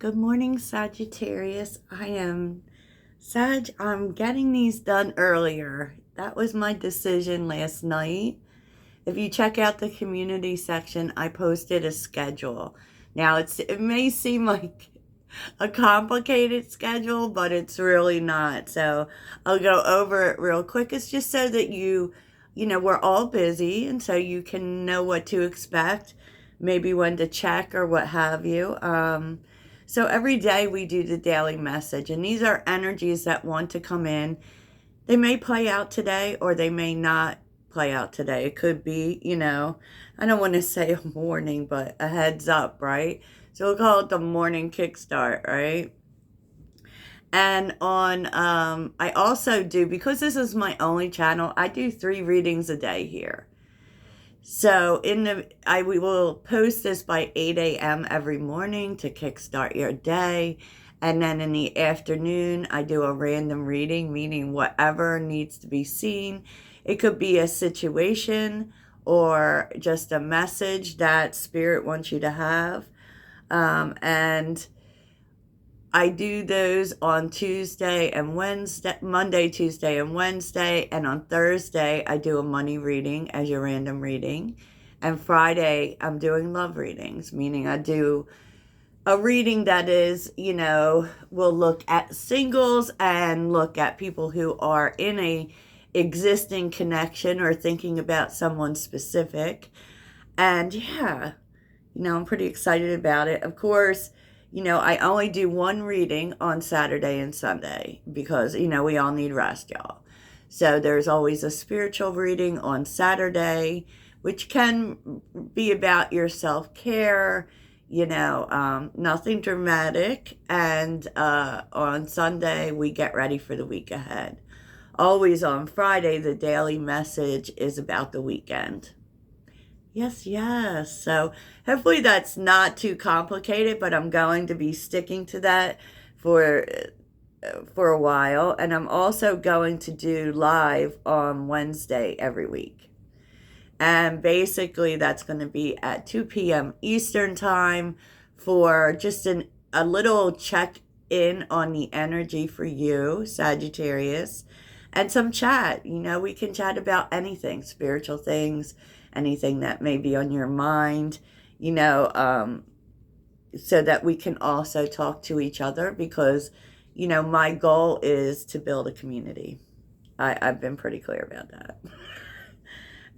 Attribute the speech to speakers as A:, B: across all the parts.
A: Good morning, Sagittarius. I'm getting these done earlier. That was my decision last night. If you check out the community section, I posted a schedule. Now, it may seem like a complicated schedule, but it's really not. So I'll go over it real quick. It's just so that we're all busy, and so you can know what to expect, maybe when to check or what have you. So every day we do the daily message, and these are energies that want to come in. They may play out today or they may not play out today. It could be, I don't want to say a warning, but a heads up, right? So we'll call it the morning kickstart, right? And I also do, because this is my only channel, I do 3 readings a day here. So we will post this by 8 a.m. every morning to kickstart your day. And then in the afternoon, I do a random reading, meaning whatever needs to be seen. It could be a situation or just a message that Spirit wants you to have. And I do those on Tuesday and Wednesday, Monday, Tuesday, and Wednesday. And on Thursday, I do a money reading as your random reading. And Friday, I'm doing love readings, meaning I do a reading that is, will look at singles and look at people who are in a existing connection or thinking about someone specific. And yeah, I'm pretty excited about it. Of course, I only do 1 reading on Saturday and Sunday because, we all need rest, y'all. So there's always a spiritual reading on Saturday, which can be about your self-care, nothing dramatic. And on Sunday, we get ready for the week ahead. Always on Friday, the daily message is about the weekend. Yes, yes. So hopefully that's not too complicated, but I'm going to be sticking to that for a while. And I'm also going to do live on Wednesday every week. And basically that's going to be at 2 p.m. Eastern time for just a little check in on the energy for you, Sagittarius, and some chat. We can chat about anything, spiritual things, anything that may be on your mind, so that we can also talk to each other because, my goal is to build a community. I've been pretty clear about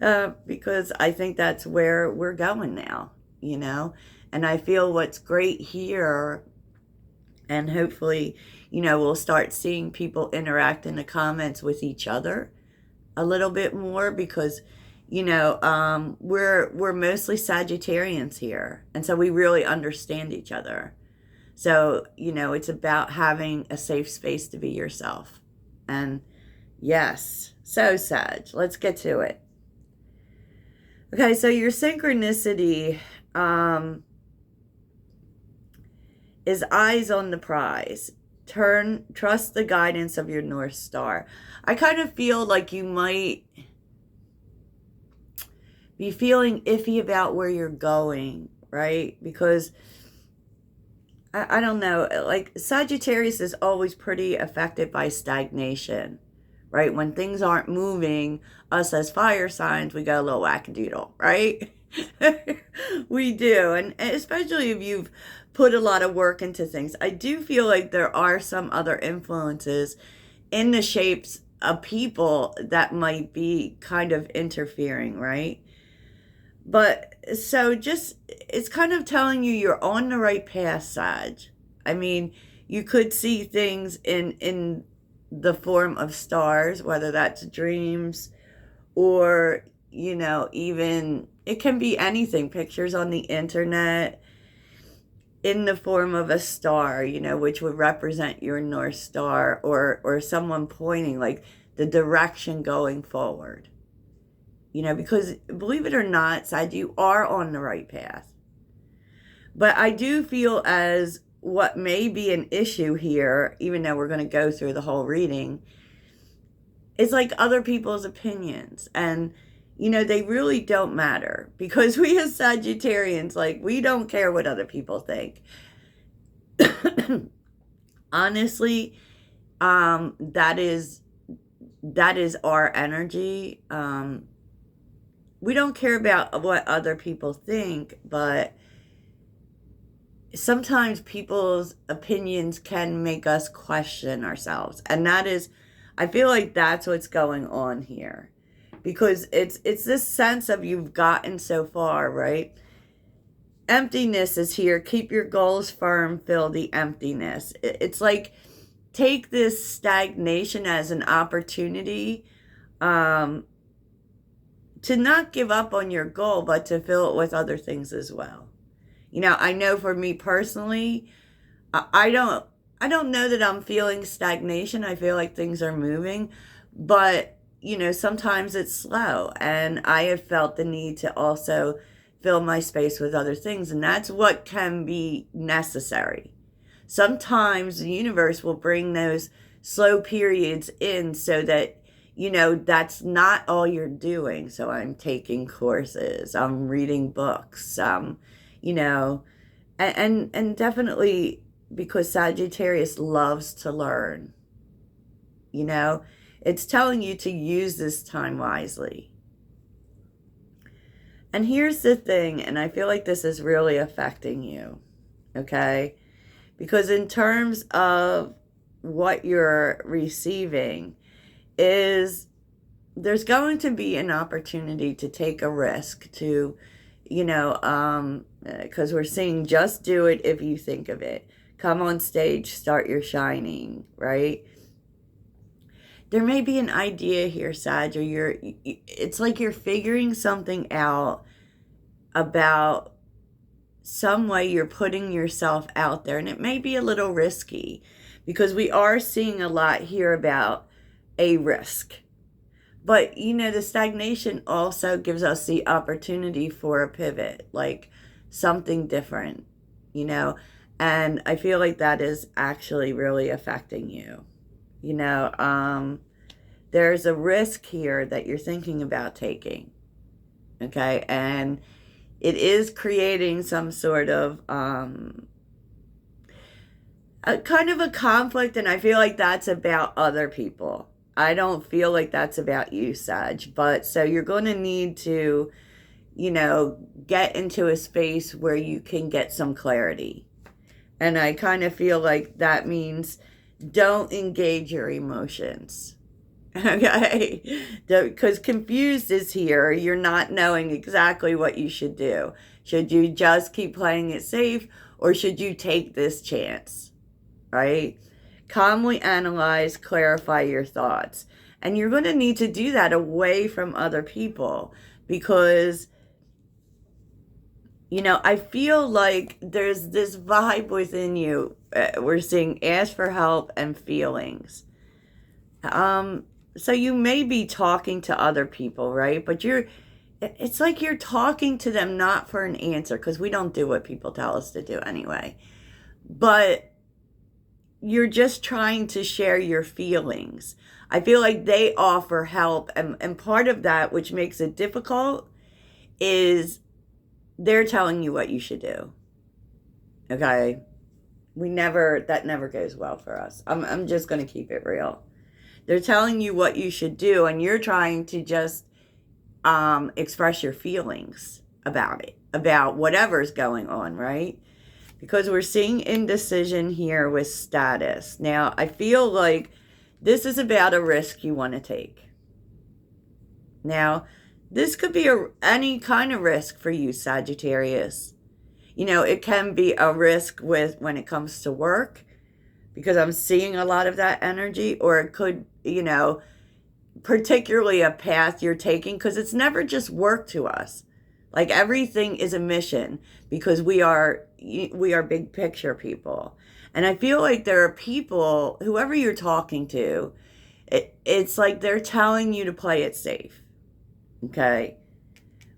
A: that. Because I think that's where we're going now, and I feel what's great here, and hopefully, we'll start seeing people interact in the comments with each other a little bit more because we're mostly Sagittarians here, and so we really understand each other. So it's about having a safe space to be yourself. And yes, so Sag, let's get to it. Okay, so your synchronicity is eyes on the prize. Trust the guidance of your North Star. I kind of feel like you might be feeling iffy about where you're going, right? Because I don't know, like Sagittarius is always pretty affected by stagnation, right? When things aren't moving, us as fire signs, we go a little wackadoodle, right? We do. And especially if you've put a lot of work into things. I do feel like there are some other influences in the shapes of people that might be kind of interfering, right? But so it's kind of telling you you're on the right path, Sag. I mean, you could see things in the form of stars, whether that's dreams or, even it can be anything, pictures on the internet in the form of a star, which would represent your North Star or someone pointing like the direction going forward. Because believe it or not, Sag, you are on the right path. But I do feel as what may be an issue here, even though we're going to go through the whole reading, is like other people's opinions. And, they really don't matter because we as Sagittarians, like, we don't care what other people think. Honestly, that is our energy. We don't care about what other people think, but sometimes people's opinions can make us question ourselves. And that is, I feel like that's what's going on here. Because it's this sense of you've gotten so far, right? Emptiness is here. Keep your goals firm, fill the emptiness. It's like, take this stagnation as an opportunity, to not give up on your goal, but to fill it with other things as well. I know for me personally, I don't know that I'm feeling stagnation. I feel like things are moving, but sometimes it's slow, and I have felt the need to also fill my space with other things, and that's what can be necessary. Sometimes the universe will bring those slow periods in so that that's not all you're doing. So I'm taking courses, I'm reading books, you know, and definitely because Sagittarius loves to learn, you know, it's telling you to use this time wisely. And here's the thing, and I feel like this is really affecting you, okay? Because in terms of what you're receiving, is there's going to be an opportunity to take a risk to, because we're seeing just do it if you think of it. Come on stage, start your shining, right? There may be an idea here, Sag, or it's like you're figuring something out about some way you're putting yourself out there, and it may be a little risky because we are seeing a lot here about a risk. But the stagnation also gives us the opportunity for a pivot, like something different, and I feel like that is actually really affecting you. There's a risk here that you're thinking about taking, okay? And it is creating some sort of a kind of a conflict, and I feel like that's about other people. I don't feel like that's about you, Sag. But so you're going to need to, get into a space where you can get some clarity. And I kind of feel like that means don't engage your emotions. Okay? Because confused is here. You're not knowing exactly what you should do. Should you just keep playing it safe, or should you take this chance? Right? Calmly analyze, clarify your thoughts. And you're going to need to do that away from other people because, I feel like there's this vibe within you. We're seeing ask for help and feelings. So you may be talking to other people, right? But it's like you're talking to them not for an answer, because we don't do what people tell us to do anyway. But you're just trying to share your feelings. I feel like they offer help, and part of that, which makes it difficult, is they're telling you what you should do. Okay? That never goes well for us. I'm just going to keep it real. They're telling you what you should do, and you're trying to just express your feelings about it, about whatever's going on, right? Because we're seeing indecision here with status. Now, I feel like this is about a risk you want to take. Now, this could be any kind of risk for you, Sagittarius. It can be a risk when it comes to work, because I'm seeing a lot of that energy, or it could, particularly a path you're taking, because it's never just work to us. Like, everything is a mission, because we are big picture people. And I feel like there are people, whoever you're talking to, it's like they're telling you to play it safe. Okay?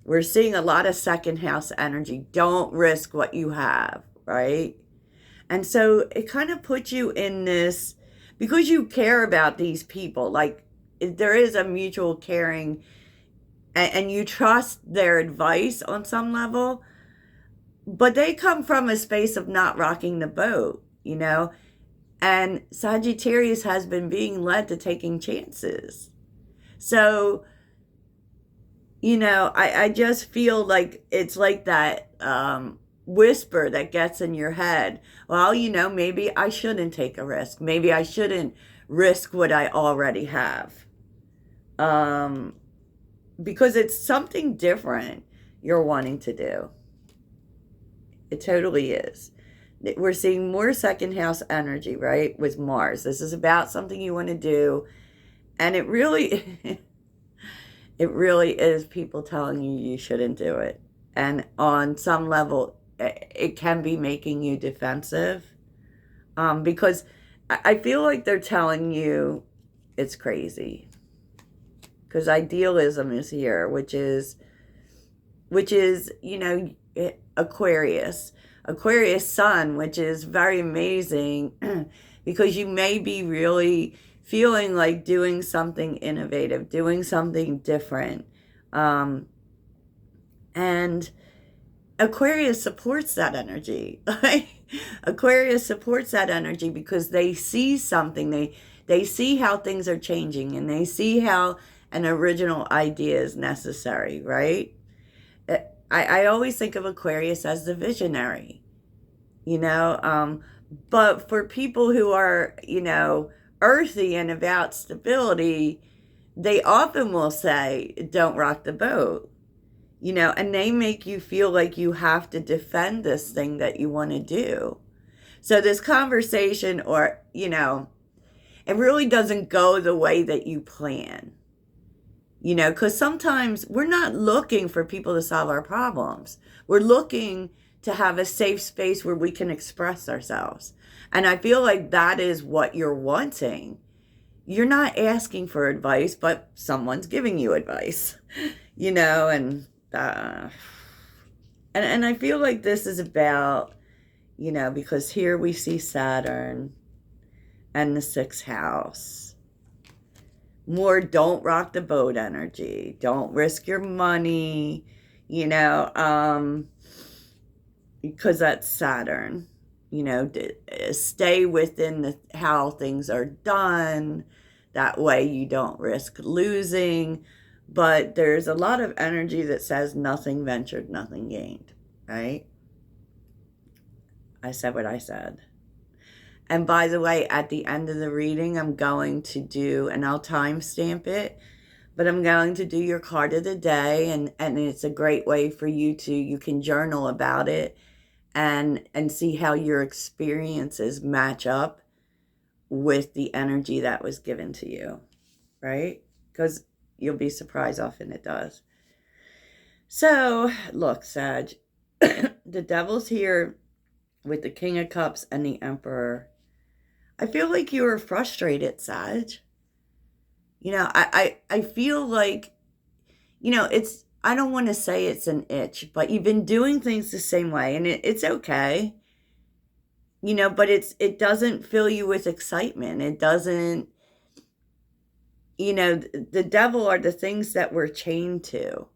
A: We're seeing a lot of second house energy. Don't risk what you have, right? And so it kind of puts you in this, because you care about these people, like there is a mutual caring, and you trust their advice on some level, but they come from a space of not rocking the boat. you know? And Sagittarius has been being led to taking chances. So, I just feel like it's like that whisper that gets in your head. Well, maybe I shouldn't take a risk. Maybe I shouldn't risk what I already have. Because it's something different you're wanting to do. It totally is. We're seeing more second house energy, right? With Mars. This is about something you want to do. And it really, it really is people telling you you shouldn't do it. And on some level, it can be making you defensive. Because I feel like they're telling you it's crazy. Because idealism is here, which is, Aquarius. Aquarius sun, which is very amazing because you may be really feeling like doing something innovative, doing something different. And Aquarius supports that energy. Aquarius supports that energy because they see something. They see how things are changing, and they see how an original idea is necessary, right? I always think of Aquarius as the visionary, but for people who are, earthy and about stability, they often will say, don't rock the boat, and they make you feel like you have to defend this thing that you want to do. So this conversation, or, it really doesn't go the way that you plan. Because sometimes we're not looking for people to solve our problems. We're looking to have a safe space where we can express ourselves. And I feel like that is what you're wanting. You're not asking for advice, but someone's giving you advice, and I feel like this is about, because here we see Saturn and the 6th house. More don't rock the boat energy. Don't risk your money, because that's Saturn. Stay within how things are done. That way you don't risk losing. But there's a lot of energy that says nothing ventured, nothing gained, right? I said what I said. And by the way, at the end of the reading, I'm going to do, and I'll timestamp it, but I'm going to do your card of the day, and it's a great way for you can journal about it and see how your experiences match up with the energy that was given to you, right? Because you'll be surprised often it does. So, look, Sag, the devil's here with the King of Cups and the Emperor. I feel like you were frustrated, Sag. I feel like, I don't want to say it's an itch, but you've been doing things the same way, and it's okay, but it doesn't fill you with excitement. It doesn't, the devil are the things that we're chained to.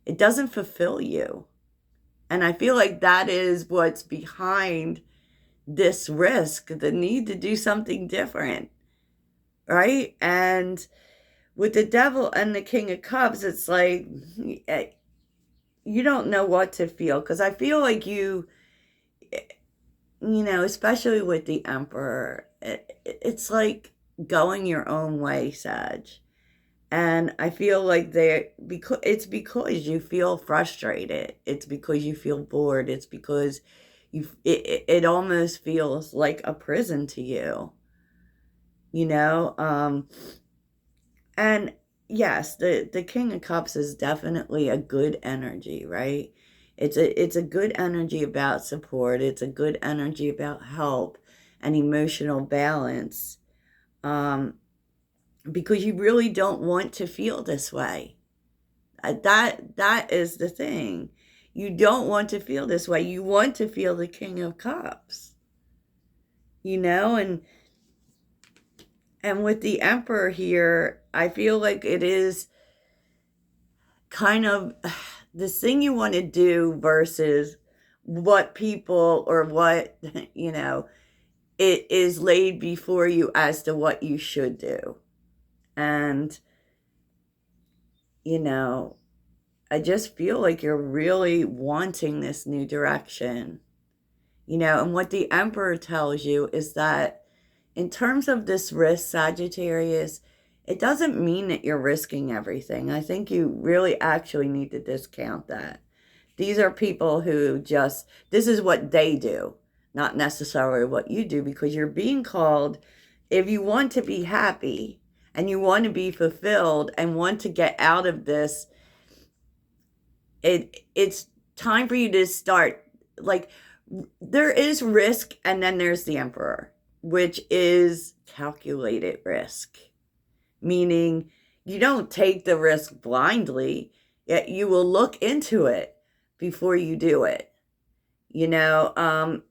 A: It doesn't fulfill you. And I feel like that is what's behind this risk, the need to do something different, right? And with the devil and the King of Cups, it's like you don't know what to feel, because I feel like especially with the Emperor, it's like going your own way, Sag. And I feel like it's because you feel frustrated. It's because you feel bored. It's because it almost feels like a prison to you, and yes, the King of Cups is definitely a good energy, right? It's a good energy about support. It's a good energy about help and emotional balance, because you really don't want to feel this way. That is the thing. You don't want to feel this way. You want to feel the King of Cups, and with the Emperor here, I feel like it is kind of this thing you want to do versus what people, or what, it is laid before you as to what you should do. And, you know, I just feel like you're really wanting this new direction. And what the Emperor tells you is that in terms of this risk, Sagittarius, it doesn't mean that you're risking everything. I think you really actually need to discount that. These are people who this is what they do, not necessarily what you do, because you're being called, if you want to be happy and you want to be fulfilled and want to get out of this, it's time for you to start, like, there is risk, and then there's the Emperor, which is calculated risk, meaning you don't take the risk blindly, yet you will look into it before you do it, and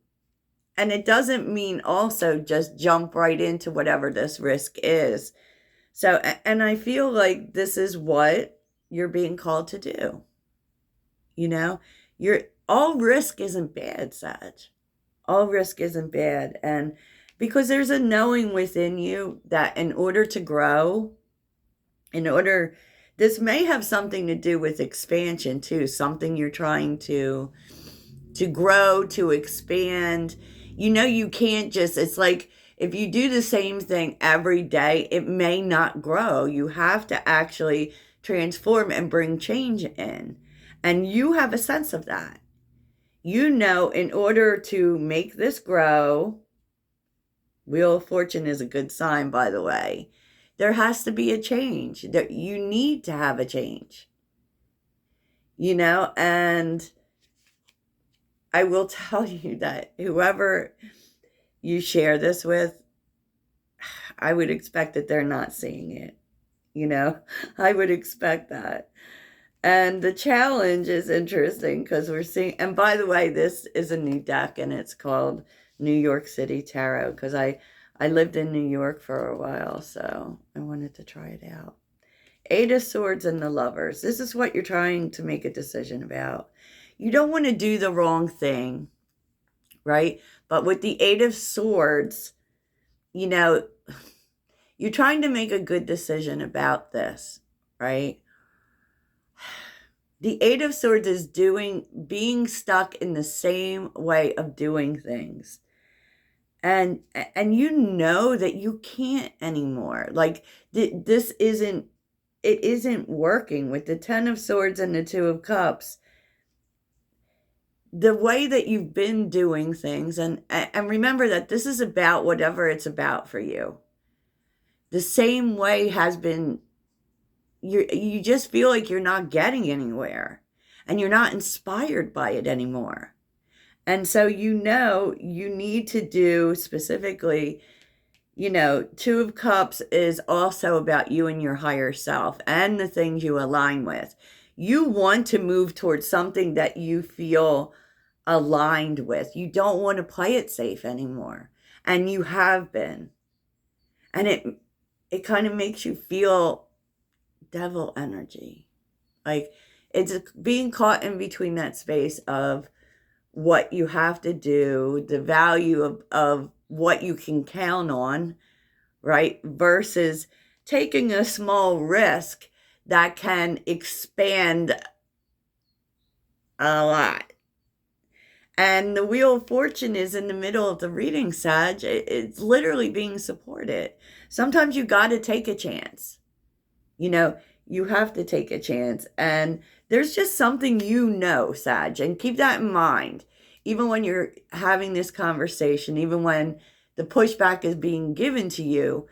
A: it doesn't mean also just jump right into whatever this risk is. So, and I feel like this is what you're being called to do. All risk isn't bad, Sag. All risk isn't bad. And because there's a knowing within you that in order to grow, this may have something to do with expansion too, something you're trying to grow, to expand. You can't just, it's like if you do the same thing every day, it may not grow. You have to actually transform and bring change in. And you have a sense of that. In order to make this grow, Wheel of Fortune is a good sign, by the way, there has to be a change. You need to have a change. And I will tell you that whoever you share this with, I would expect that they're not seeing it. I would expect that. And the challenge is interesting because we're seeing, and by the way, this is a new deck and it's called New York City Tarot, because I lived in New York for a while, so I wanted to try it out. Eight of Swords and the Lovers. This is what you're trying to make a decision about. You don't want to do the wrong thing, right? But with the Eight of Swords, you're trying to make a good decision about this, right? The Eight of Swords is being stuck in the same way of doing things. And that you can't anymore. Like, this isn't working with the Ten of Swords and the Two of Cups. The way that you've been doing things, and remember that this is about whatever it's about for you. The same way has been, you just feel like you're not getting anywhere and you're not inspired by it anymore. And so you need to do specifically, Two of Cups is also about you and your higher self and the things you align with. You want to move towards something that you feel aligned with. You don't want to play it safe anymore. And you have been. And it kind of makes you feel devil energy. Like, it's being caught in between that space of what you have to do, the value of what you can count on, right? Versus taking a small risk that can expand a lot. And the Wheel of Fortune is in the middle of the reading, Sag. It's literally being supported. Sometimes you got to take a chance. You have to take a chance. And there's just something Sag, and keep that in mind. Even when you're having this conversation, even when the pushback is being given to you,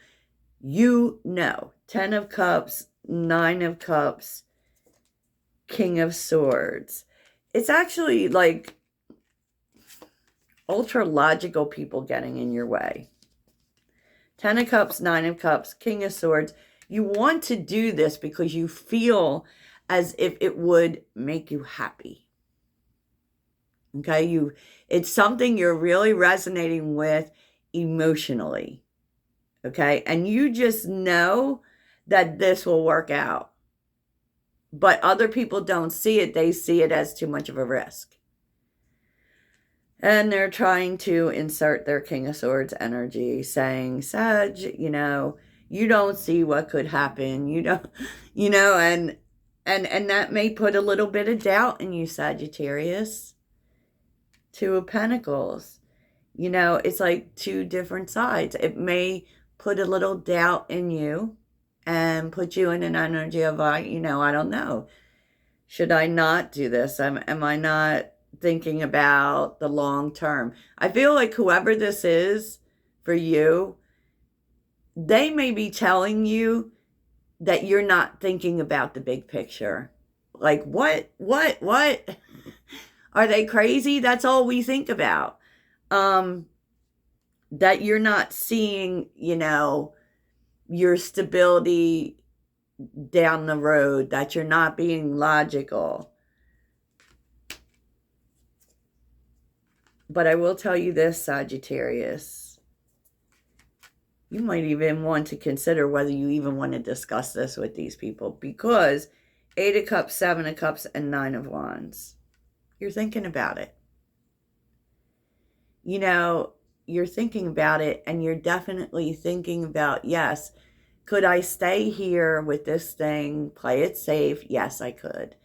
A: Ten of Cups, Nine of Cups, King of Swords. It's actually like ultra logical people getting in your way. Ten of Cups, Nine of Cups, King of Swords. You want to do this because you feel as if it would make you happy. Okay, it's something you're really resonating with emotionally. Okay, and you just know that this will work out. But other people don't see it. They see it as too much of a risk. And they're trying to insert their King of Swords energy, saying, Sag, you don't see what could happen. You don't, and that may put a little bit of doubt in you, Sagittarius. Two of Pentacles. It's like two different sides. It may put a little doubt in you and put you in an energy of, I don't know. Should I not do this? Am I not thinking about the long term? I feel like whoever this is for you, they may be telling you that you're not thinking about the big picture. Like, what? Are they crazy? That's all we think about. That you're not seeing, your stability down the road, that you're not being logical. But I will tell you this, Sagittarius. You might even want to consider whether you even want to discuss this with these people, because 8 of Cups, 7 of Cups, and 9 of Wands. You're thinking about it. You're thinking about it, and you're definitely thinking about, yes, could I stay here with this thing, play it safe? Yes, I could.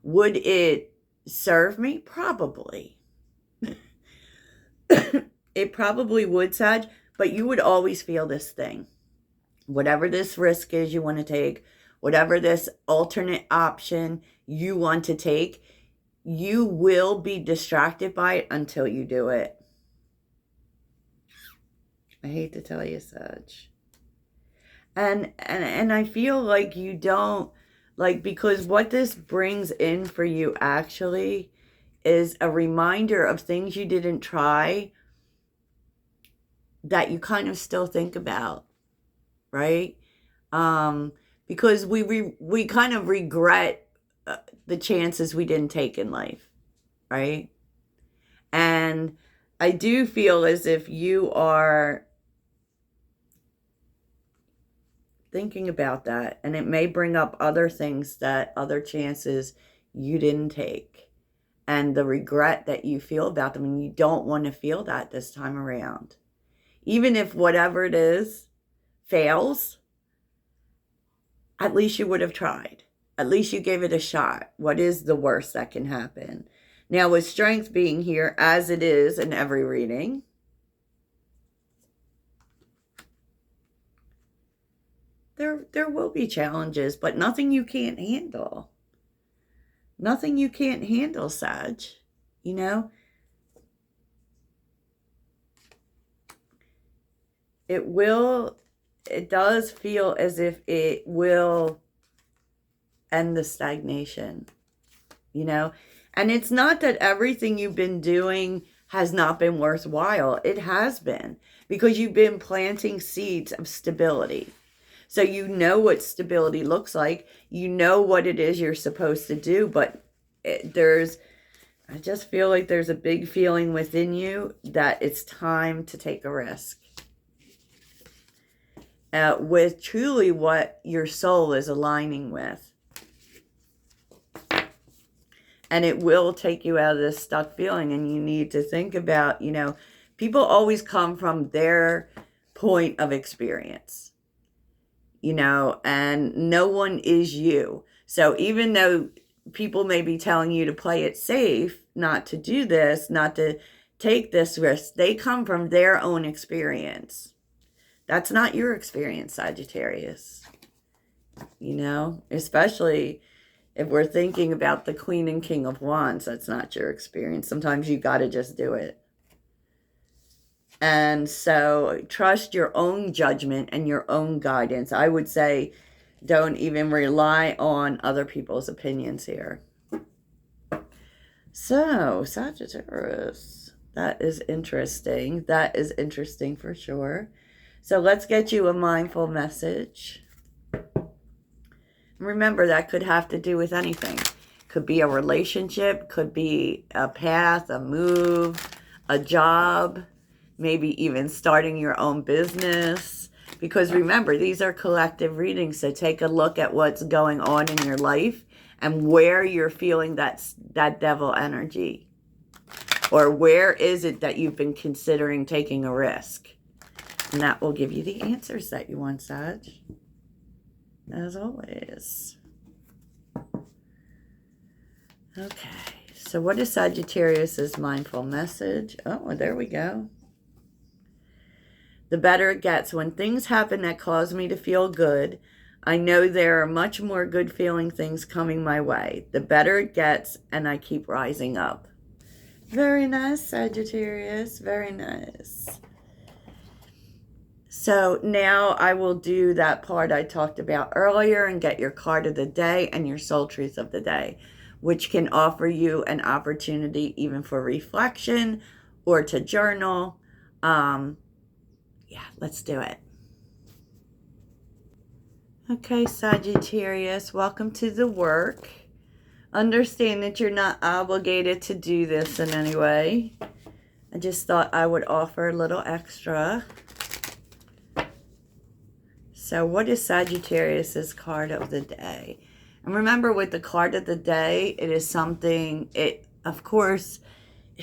A: Would it serve me? Probably. It probably would, Sag, but you would always feel this thing. Whatever this risk is you want to take, whatever this alternate option you want to take, you will be distracted by it until you do it. I hate to tell you, Sag. And I feel like you don't, because what this brings in for you actually is a reminder of things you didn't try that you kind of still think about, right? Because we kind of regret the chances we didn't take in life, right? And I do feel as if you are thinking about that, and it may bring up other things, that other chances you didn't take, and the regret that you feel about them, and you don't want to feel that this time around. Even if whatever it is fails, at least you would have tried. At least you gave it a shot. What is the worst that can happen? Now, with Strength being here, as it is in every reading, there will be challenges, but nothing you can't handle. Nothing you can't handle, Sag. It does feel as if it will end the stagnation, And it's not that everything you've been doing has not been worthwhile. It has been, because you've been planting seeds of stability. So you know what stability looks like. You know what it is you're supposed to do, but I just feel like there's a big feeling within you that it's time to take a risk. With truly what your soul is aligning with. And it will take you out of this stuck feeling, and you need to think about, people always come from their point of experience, and no one is you. So even though people may be telling you to play it safe, not to do this, not to take this risk, they come from their own experience. That's not your experience, Sagittarius. Especially if we're thinking about the Queen and King of Wands, that's not your experience. Sometimes you got to just do it. And so trust your own judgment and your own guidance. I would say don't even rely on other people's opinions here. So, Sagittarius, that is interesting. That is interesting for sure. So let's get you a mindful message. Remember, that could have to do with anything. Could be a relationship, could be a path, a move, a job, maybe even starting your own business. Because remember, these are collective readings, so take a look at what's going on in your life and where you're feeling that devil energy. Or where is it that you've been considering taking a risk? And that will give you the answers that you want, Sag. As always. Okay. So what is Sagittarius's mindful message? Oh, there we go. The better it gets. When things happen that cause me to feel good, I know there are much more good feeling things coming my way. The better it gets, and I keep rising up. Very nice, Sagittarius. Very nice. So now I will do that part I talked about earlier and get your card of the day and your soul truth of the day, which can offer you an opportunity even for reflection or to journal. Yeah, let's do it. Okay, Sagittarius, welcome to the work. Understand that you're not obligated to do this in any way. I just thought I would offer a little extra. So what is Sagittarius's card of the day? And remember, with the card of the day, it is something, of course,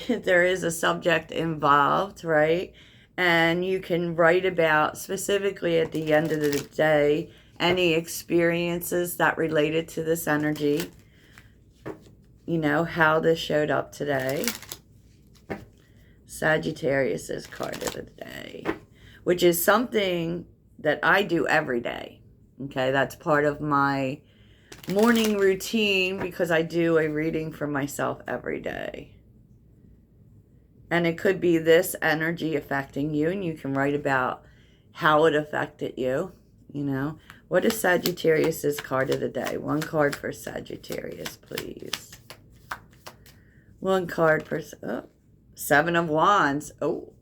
A: there is a subject involved, right? And you can write about, specifically at the end of the day, any experiences that related to this energy. You know, how this showed up today. Sagittarius's card of the day, which is something that I do every day. Okay, that's part of my morning routine because I do a reading for myself every day. And it could be this energy affecting you, and you can write about how it affected you, you know. What is Sagittarius's card of the day? One card for Sagittarius, please. One card for, oh, Seven of Wands. Oh,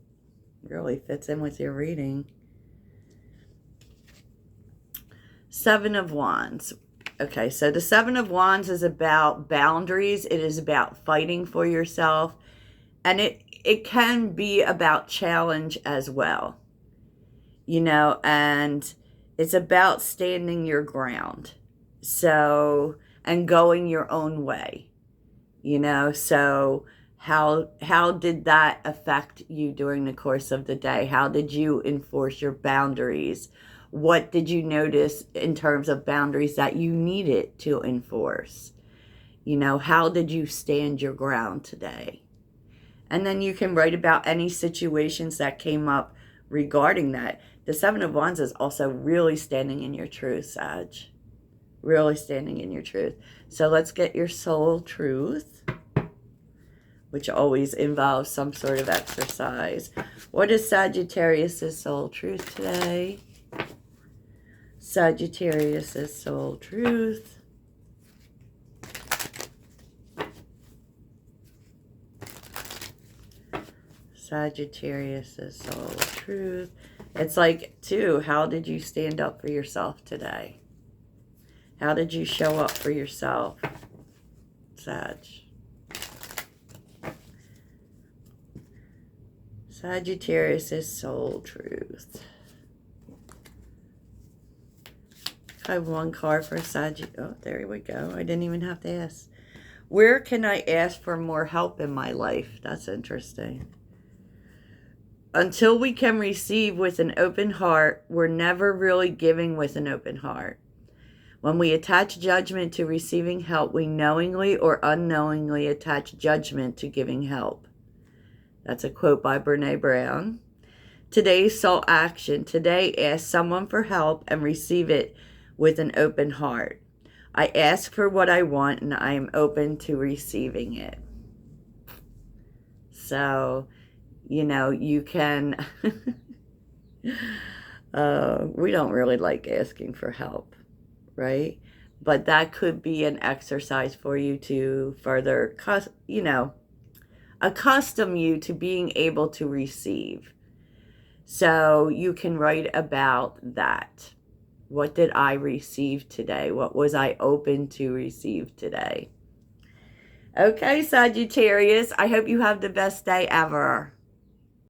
A: really fits in with your reading. Seven of Wands. Okay, so the Seven of Wands is about boundaries. It is about fighting for yourself. And it can be about challenge as well. You know, and it's about standing your ground. So, and going your own way. You know, so how did that affect you during the course of the day? How did you enforce your boundaries? What did you notice in terms of boundaries that you needed to enforce? You know, how did you stand your ground today? And then you can write about any situations that came up regarding that. The Seven of Wands is also really standing in your truth, Sag. Really standing in your truth. So let's get your soul truth, which always involves some sort of exercise. What is Sagittarius's soul truth today? Sagittarius's soul truth. Sagittarius's soul truth. It's like, too, how did you stand up for yourself today? How did you show up for yourself, Sag? Sagittarius's soul truth. I have one card for Sagittarius. Oh, there we go. I didn't even have to ask. Where can I ask for more help in my life? That's interesting. Until we can receive with an open heart, we're never really giving with an open heart. When we attach judgment to receiving help, we knowingly or unknowingly attach judgment to giving help. That's a quote by Brené Brown. Today's soul action. Today, ask someone for help and receive it with an open heart. I ask for what I want and I am open to receiving it. So, you know, you can... we don't really like asking for help, right? But that could be an exercise for you to further, you know, accustom you to being able to receive. So you can write about that. What did I receive today? What was I open to receive today? Okay, Sagittarius, I hope you have the best day ever.